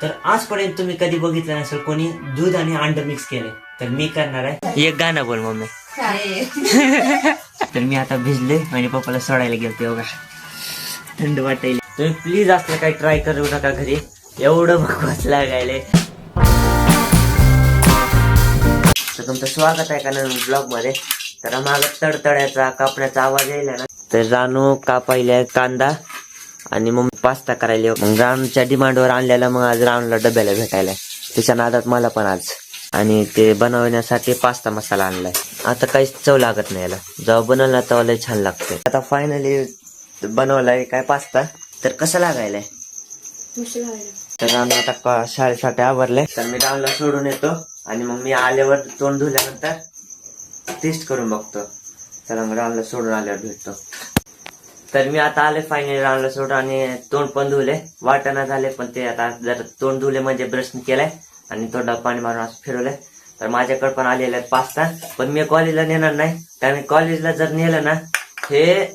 तर आजपर्यंत तुम्ही कधी बघितलं नसेल कोणी दूध आणि अंड मिक्स केले, तर मी करणार आहे. एक गाणं बोल मम्मी. तर मी आता भिजले आणि पप्पाला सोडायला गेलते बघा, थंड वाटायला. तुम्ही प्लीज असलं काही ट्राय करू नका घरी, एवढं भगवाच लागायले. तर तुमचं स्वागत आहे का नवीन ब्लॉग मध्ये. तर मागं तडतड्याचा कापण्याचा आवाज यायला ना, तर रानू कापायला कांदा आणि मग पास्ता करायला. मग रानूच्या डिमांडवर आणलेला, मग आज रानूला डब्याला भेटायला, त्याच्या नादात मला पण आज. आणि ते बनवण्यासाठी पास्ता मसाला आणलाय. आता काहीच चव लागत नाही याला, जेव्हा बनवला तेव्हा लय छान लागते. आता फायनली बनवलाय काय पास्ता, तर कसं लागायलाय. तर रानू आता शाळेसाठी आवरले, तर मी रानूला सोडून येतो आणि मग मी आल्यावर तोंड धुल्यानंतर टेस्ट करून बघतो. तर मग रानूला सोडून आल्यावर भेटतो. तर मी आता आले फायनली रानूला सोडून आणि तोंड पण धुले, वाटणा झाले. पण ते आता जर तोंड धुले म्हणजे ब्रश केलाय आणि तोंडात पाणी मारून असं फिरवलंय. तर माझ्याकडे पण आलेला आहे पास्ता, पण मी कॉलेजला नेणार नाही. कारण कॉलेजला जर नेलं ना, हे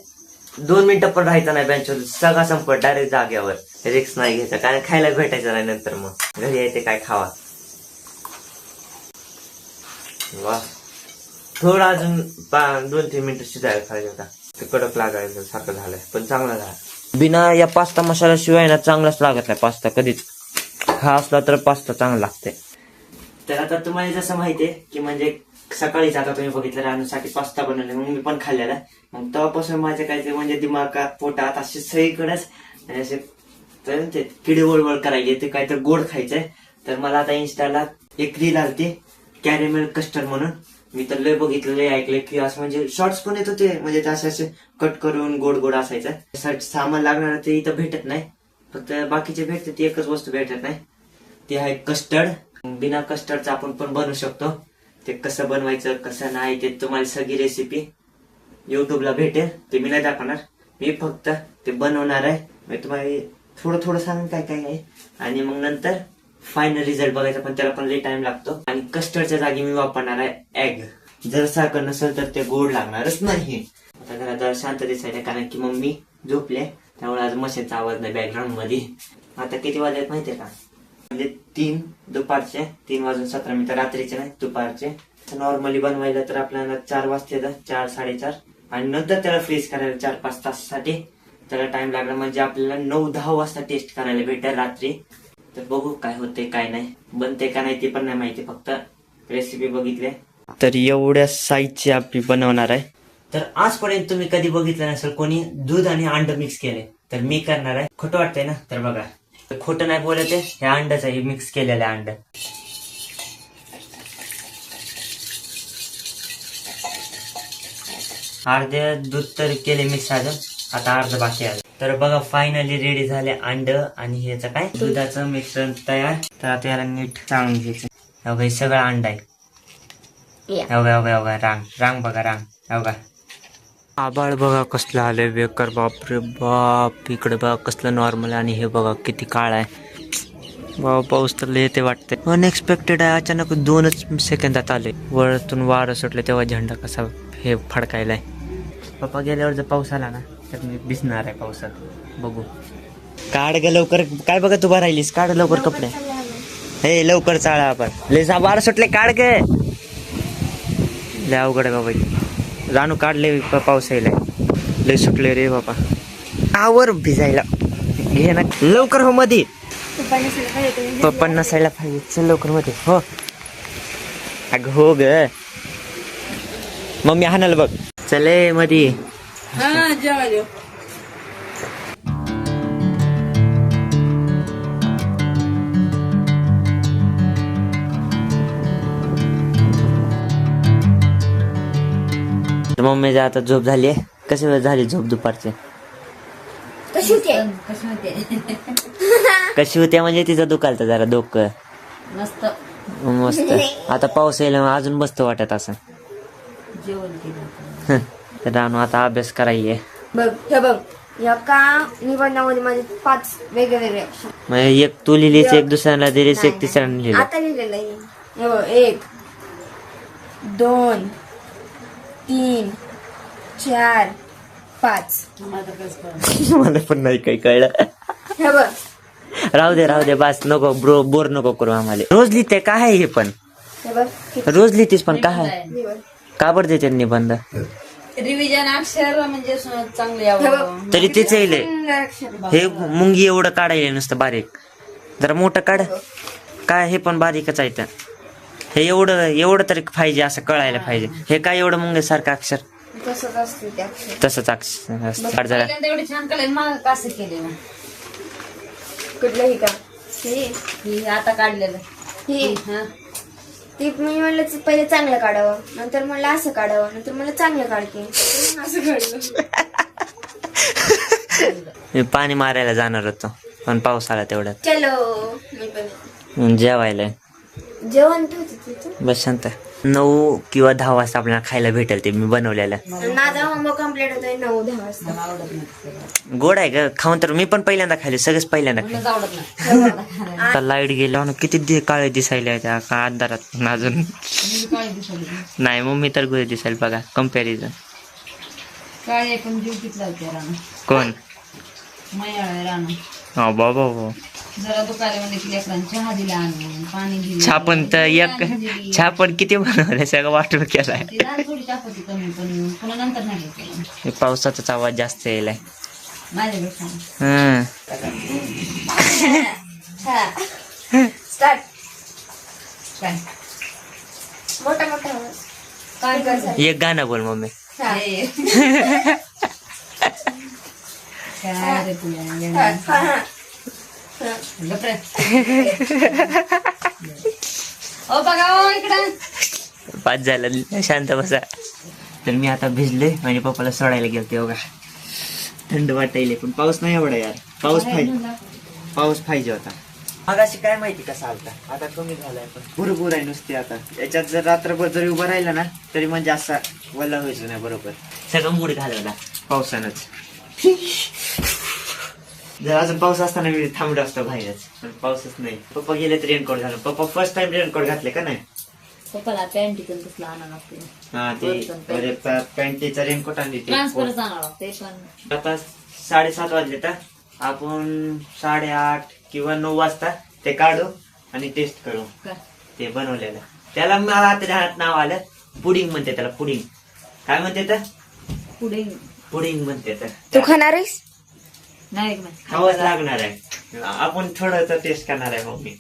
2 मिनिटं पण राहायचं नाही बेंचवर, सगळा संपत डायरेक्ट जाग्यावर. रिक्स नाही घ्यायचं, कारण खायला भेटायचं नाही नंतर. मग घरी यायचे काय खावा. वा, थोडा अजून 2-3 मिनिटं शिजायला पाहिजे होता. ते कडक लागायचं सारखं झालंय, पण चांगला झाला. बिना या पास्ता मसाला शिवाय ना चांगलाच लागत नाही पास्ता कधीच. हा असला तर पास्ता चांगला लागते. तर आता तुम्हाला जसं माहितीये की म्हणजे सकाळीच आता तुम्ही बघितलं रानूसाठी पास्ता बनवले, मग मी पण खाल्लेला. मग तेव्हापासून माझ्या काय ते म्हणजे दिमागात पोटात असे सगळीकडेच असे ते किडे वळवळ करायचे, ते काय तर गोड खायचंय. तर मला आता इंस्टाला एक रील आलती कॅरेमेल कस्टर्ड म्हणून. मी तर लय बघितलं, ऐकलं की असं म्हणजे शॉर्ट्स पण येत होते, म्हणजे ते असे कट करून गोड गोड असायचं. सामान लागणार ते इथं भेटत नाही, फक्त बाकीचे भेटते. ती एकच वस्तू भेटत नाही, ती आहे कस्टर्ड. बिना कस्टर्डचं आपण पण बनवू शकतो. ते कसं बनवायचं कसं नाही ते तुम्हाला सगळी रेसिपी युट्यूबला भेटेल. ते मी नाही दाखवणार, मी फक्त ते बनवणार आहे. मी तुम्हाला थोडं थोडं सांगून काय काय आहे, आणि मग नंतर फायनल रिझल्ट बघायचा. पण त्याला पण लई टाइम लागतो. आणि कस्टर्डच्या जागी मी वापरणार आहे एग. जर साखर नसेल तर ते गोड लागणारच नाही. आता घरात जरा शांत दिसायला, कारण की मम्मी झोपले, त्यामुळे आज मशीनचा आवाज नाही बॅकग्राऊंड मध्ये. आता किती वाजलेत माहितीये का, म्हणजे 3 दुपारचे, 3:17 रात्रीचे नाही, दुपारचे. नॉर्मली बनवायला तर आपल्याला 4 वाजते, 4-4:30, आणि नंतर त्याला फ्रीज करायला 4-5 तासासाठी त्याला टाइम लागला. म्हणजे आपल्याला 9-10 वाजता टेस्ट करायला भेटेल रात्री. तर बघू काय होते काय नाही, बनते का नाही ते पण नाही माहिती, फक्त रेसिपी बघितली. तर एवढ्या साईजची आपली बनवणार आहे. तर आजपर्यंत तुम्ही कधी बघितलं नसेल कोणी दूध आणि अंड मिक्स केले, तर मी करणार आहे. खोटं वाटतंय ना, तर बघा खोटं नाही बोलत आहे, हे अंडच आहे, मिक्स केलेलं अंड. अर्धे दूध तर केले मिक्स, अजून आता अर्ध बाकी आहे. तर बघा फायनली रेडी झाले अंड आणि ह्याचं काय दुधाचं मिश्रण तयार. तर आता याला नीट चाळून घ्यायचं. हे सगळं अंड आहे. एवढा रांग बघा, रांग एवढा. आबाळ बघा कसलं आलंय बेकार, बापरे बाप. इकडे बघा कसलं नॉर्मल, आणि हे बघा किती काळ आहे. बाबा पाऊस तर येते वाटते. अनएक्सपेक्टेड आहे, अचानक 2च सेकंदात आले. वरतून वारं सुटले तेव्हा झेंडा कसा हे फडकायलाय. पप्पा गेल्यावर जर पाऊस आला ना, तर मी भिजणार आहे पावसात. बघू. काढ ग लवकर, काय बघा तू राहिलीस, काढ लवकर कपडे. हे लवकर चाळा आपण, लय वारं सुटले, काढ ग. लय अवघड आहे बाबा. रानू काढले, पाऊस यायला लय सुटले रे बाबा. आवर भिजायला घे ना लवकर. हो मध्ये पप्पा नसायला पाहिजे, चल लवकर मध्ये. हो अग हो ग, मम्मी हाणाल बघ. चले मध्ये. मम्मी आता झोप झाली आहे. कशी वेळ झाली झोप दुपारची? कशी होते म्हणजे तिचं दुखालतं जरा डोकं. मस्त मस्त. आता पाऊस यायला अजून मस्त वाटत असं. तर रानू आता अभ्यास करायचे. बघ हे बघ, या का निबंधामध्ये माझे 5 वेगवेगळे म्हणजे एक तू लिहिलीस, एक दुसऱ्याला दिलीस, एक तिसऱ्याला लिहिलं. आता लिहिलेलं आहे. हे बघ 1 2 3 4 5. मला पण नाही काही कळलं. हे बघ राहू दे बस नको बोर नको करू आम्हाला. रोज लिहिते काय आहे हे पण हे बघ रोज लिहितेस पण काय आहे? हे बघ. का बरं देते निबंध रिव्हिजन अक्षर म्हणजे चांगले यावं. तरी तेच येईल सुंदर अक्षर. हे मुंगी एवढं काढायला नुसतं बारीक जरा मोठं काढ काय हे पण बारीकच आहे तर. हे एवढं तरी पाहिजे असं कळायला पाहिजे. हे काय एवढं मुंगीसारखं अक्षर तसंच असते ते अक्षर. तसंच अक्षर असतं. काढ जरा पहिल्यांदा एवढे छान कळले मग कसं केले मग कुठलंही का हे ही आता काढलेलं हे हा ते मी म्हणलं ते पहिले चांगलं काढावं नंतर म्हणलं असं काढावं नंतर म्हणलं चांगलं काढते असं काढलं. मी पाणी मारायला जाणार होतो पण पाऊस आला तेवढ्यात. चलो मी पण जेवायला जेवण ठेवते तिथं. बस शांत. 9 किंवा 10 वाजता आपल्याला खायला भेटेल ते मी बनवलेलं. माझा होमवर्क कम्प्लीट होतोय 9-10 वाजता. मला आवडत नाही गोड आहे का खाऊन तर मी पण पहिल्यांदा खाल्ले सगळंच पहिल्यांदा खाल्ले. मला आवडत नाही आता लाईट गेला ना किती काळे दिसायला त्या का अंधारात पण अजून मी काळी दिसली नाही मम्मी तर गोळे दिसायला बघा कम्पॅरिझन. काळी पण जीव कितला होते राणा कोण मयाळ राणा हा बाबा जरा दुकाने म्हणजे लेकरांना चहा दिला आणून पाणी दिलं छापण तर एक छापण किती बनवलं सगळं वाटून केलाय. ती दाल थोडी टाकते कमी पण पुन्हा नंतर नाही केलं हे पावसाचाच आवाज जास्त यायलाय. माझ्यापेक्षा स्टार्ट. काय मोठा मोठा आवाज. काय करत एक गाणं बोल मम्मी. हा. काय रे तुला हा, हा, हा. गप्रे ओ बघा ओ इकडं पाच झालं शांत बसा. तर मी आता भिजले म्हणजे पप्पाला सोडायला गेलते बघा. थंड वाटायले पण पाऊस नाही एवढा यार. पाऊस पाहिजे होता. मगाशी काय माहिती कसा आलता आता कमी झालाय पण भरपूर आहे नुसते. आता याच्यात जर रात्रभर जरी उभं राहिलं ना तरी म्हणजे असा वल्ला व्हायचं नाही. बरोबर सगळं मूड घालवला पावसानंच. जर अजून पाऊस असताना मी थांबलो असतो बाहेरच पण पाऊसच नाही. पप्पा गेले तर रेनकोट घालून. पप्पा फर्स्ट टाइम रेनकोट घातले का नाही. पप्पाला पॅन्ट पण तसला आणा लागते हा ते पॅन्टीचा रेनकोट आणली ते. ट्रान्सफरच आणा लागते पण आता 7:30 वाजले तर आपण 8:30 किंवा 9 वाजता ते काढू आणि टेस्ट करू काय ते बनवलेलं. त्याला मला आता ध्यानात नाव आलं पुडिंग म्हणते त्याला. पुडिंग काय म्हणते तर पुढे पुडिंग म्हणते तर. तू खाणार आहेस? नाही खावंच लागणार आहे. आपण थोडं तर टेस्ट करणार आहे मम्मी.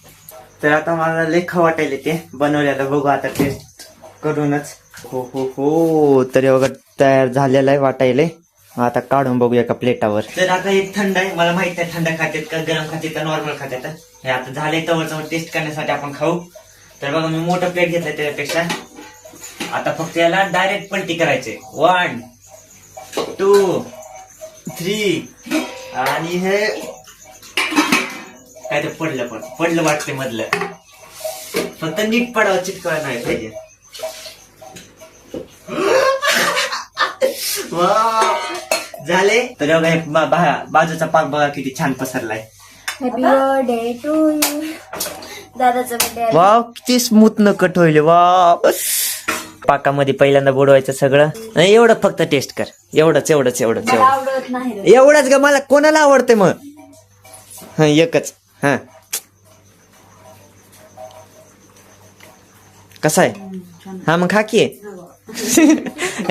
तर आता मला लय खाऊ वाटायले ते बनवलेलं. बघू आता टेस्ट करूनच. हो तर बघा तयार झालेलं आहे वाटायले. आता काढून बघू एका प्लेटावर. तर आता हे थंड आहे. मला माहित आहे थंड खात्यात का गरम खात्यात का नॉर्मल खात्यात. हे आता झाले तवर टेस्ट करण्यासाठी आपण खाऊ. तर बघा मी मोठं प्लेट घेतलंय त्याच्यापेक्षा. आता फक्त याला डायरेक्ट पलटी करायचे. 1 2 3 आणि हे काय ते पडलं वाटते मधलं. फक्त नीट पडावं चिटकवा नाही पाहिजे. झाले तर बघा हे बाजूचा पाक बघा किती छान पसरलाय. Happy birthday to you. दादाचा बर्थडे. वाव किती स्मूथ न कट होईल. वाव पाकामध्ये पहिल्यांदा बुडवायचं सगळं. एवढं फक्त टेस्ट कर. एवढंच आवडत नाही एवढंच का. मला कोणाला आवडते मग. हा एकच. हा कसा आहे. हा मग खा की.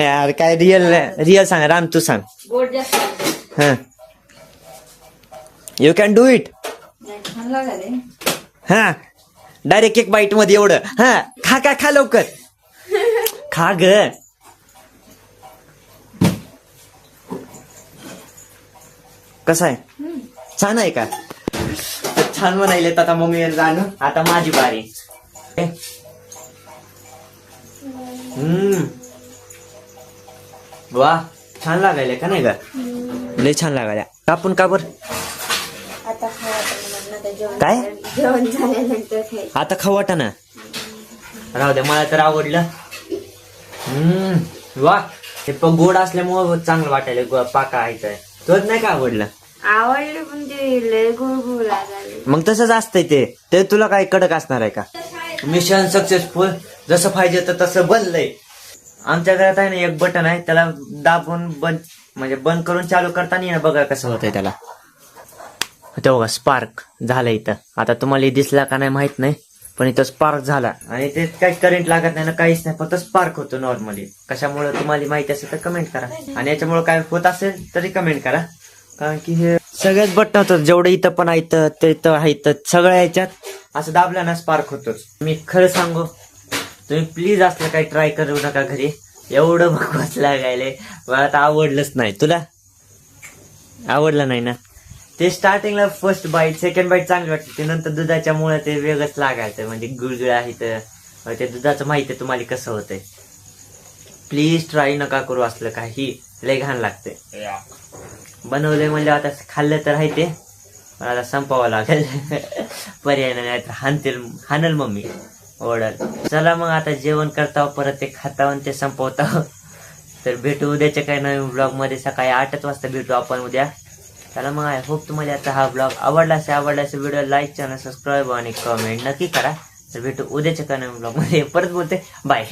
यार काय रिअल सांग राम तू सांग. गोड जास्त हा यू कॅन डू इट. छान लागले हा डायरेक्ट एक बाईट मध्ये एवढं. हा खा लवकर खा ग. कसं आहे छान आहे का. छान म्हणायलेत आता मम्मी जाणू. आता माझी बारी. वा छान लागायला का नाही का. लय छान लागायला. कापून का बर आता जेवण काय? जेवण झाल्यानंतर खायचं. आता खाऊ वाटा ना. राहू द्या मला तर आवडलं. वा हे पण गोड असल्यामुळं चांगलं वाटायला. पाका आहे तुझं नाही का आवडलं. आवडलं पण ते लय गुळगुळ लागायला. मग तसंच असतंय ते तुला काय कडक असणार आहे का. Mission successful. जसं पाहिजे तर तसं बनलंय. आमच्या घरात आहे ना एक बटन आहे त्याला दाबून बंद म्हणजे बंद करून चालू करताना बघा कसं होतंय त्याला. तेव्हा स्पार्क झाला इथं. आता तुम्हाला हे दिसला का नाही माहित नाही, पण इथं स्पार्क झाला आणि ते काही करंट लागत नाही ना, काहीच नाही, फक्त स्पार्क होतो नॉर्मली. कशामुळे तुम्हाला माहिती असेल तर कमेंट करा, आणि याच्यामुळे काय होत असेल तरी कमेंट करा. कारण की हे सगळ्याच बटन होतं, जेवढं इथं पण आहे ते इथं आहे, सगळ्या ह्याच्यात असं दाबलं ना स्पार्क होतोच. मी खरं सांगू, तुम्ही प्लीज असलं काही ट्राय करू नका घरी. एवढं बकवास लागायले, मला तर आवडलंच नाही. तुला आवडलं नाही ना? ते स्टार्टिंगला फर्स्ट बाईट, सेकंड बाईट चांगली वाटते, ते नंतर दुधाच्यामुळे ते वेगळंच लागायचं, म्हणजे गुळगुळ आहे तर ते दुधाचं माहिती आहे तुम्हाला कसं होतंय. प्लीज ट्राय नका करू असलं काही, लय घाण लागते. बनवलंय म्हणजे आता खाल्लं तर आहे ते, पण आता संपावं लागेल. पर्याय नाही तर हाणल मम्मी, ओढल. चला मग आता जेवण करता, परत ते खाता आणि ते संपवता. तर भेटू उद्याच्या काही नवीन ब्लॉग मध्ये. सकाळी 8 वाजता भेटू आपण उद्या. चला मग, आय होप तुम्हाला आता हा ब्लॉग आवडला असेल व्हिडिओ लाईक, चॅनल सबस्क्राईब आणि कमेंट नक्की करा. तर भेटू उद्याच्या काही नवीन ब्लॉग मध्ये. परत बोलते बाय.